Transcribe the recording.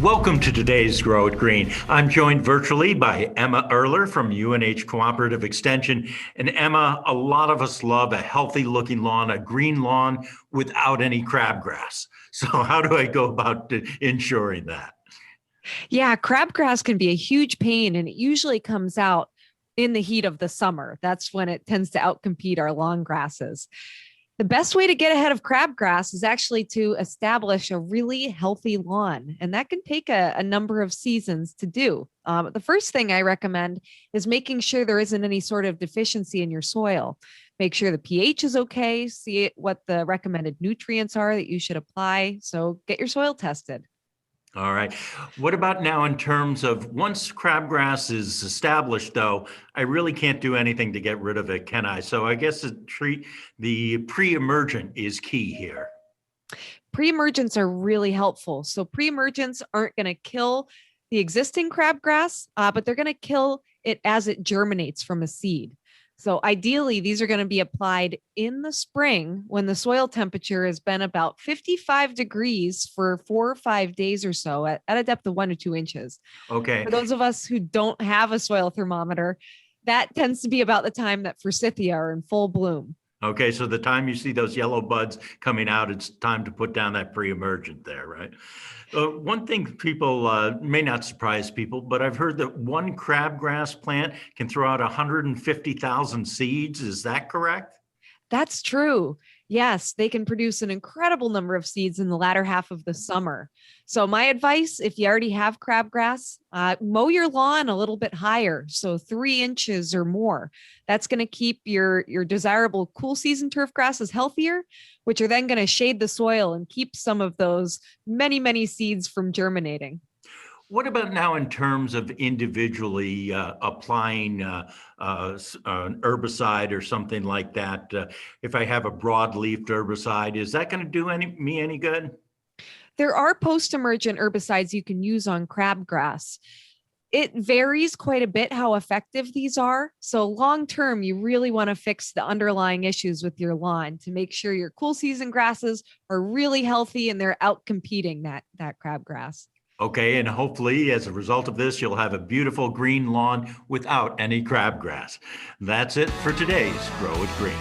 Welcome to today's Grow It Green. I'm joined virtually by Emma Erler from UNH Cooperative Extension. And Emma, a lot of us love a healthy looking lawn, a green lawn without any crabgrass. So how do I go about ensuring that? Yeah, crabgrass can be a huge pain and it usually comes out in the heat of the summer. That's when it tends to outcompete our lawn grasses. The best way to get ahead of crabgrass is actually to establish a really healthy lawn, and that can take a number of seasons to do. The first thing I recommend is making sure there isn't any sort of deficiency in your soil. Make sure the pH is okay, see what the recommended nutrients are that you should apply. So get your soil tested. All right. What about now in terms of once crabgrass is established, though, I really can't do anything to get rid of it, can I? So I guess the pre-emergent is key here. Pre-emergents are really helpful. So pre-emergents aren't going to kill the existing crabgrass, but they're going to kill it as it germinates from a seed. So ideally, these are going to be applied in the spring when the soil temperature has been about 55 degrees for 4 or 5 days or so at a depth of 1 to 2 inches. Okay. For those of us who don't have a soil thermometer, that tends to be about the time that forsythia are in full bloom. Okay, so the time you see those yellow buds coming out, it's time to put down that pre-emergent there, right? One thing people may not surprise people, but I've heard that one crabgrass plant can throw out 150,000 seeds. Is that correct? That's true. Yes, they can produce an incredible number of seeds in the latter half of the summer. So, my advice if you already have crabgrass, mow your lawn a little bit higher, so 3 inches or more. That's going to keep your desirable cool season turf grasses healthier, which are then going to shade the soil and keep some of those many seeds from germinating. What about now in terms of individually applying an herbicide or something like that? If I have a broad-leafed herbicide, is that going to do me any good? There are post-emergent herbicides you can use on crabgrass. It varies quite a bit how effective these are. So long term, you really want to fix the underlying issues with your lawn to make sure your cool season grasses are really healthy and they're out competing that crabgrass. Okay, and hopefully as a result of this, you'll have a beautiful green lawn without any crabgrass. That's it for today's Grow It Green.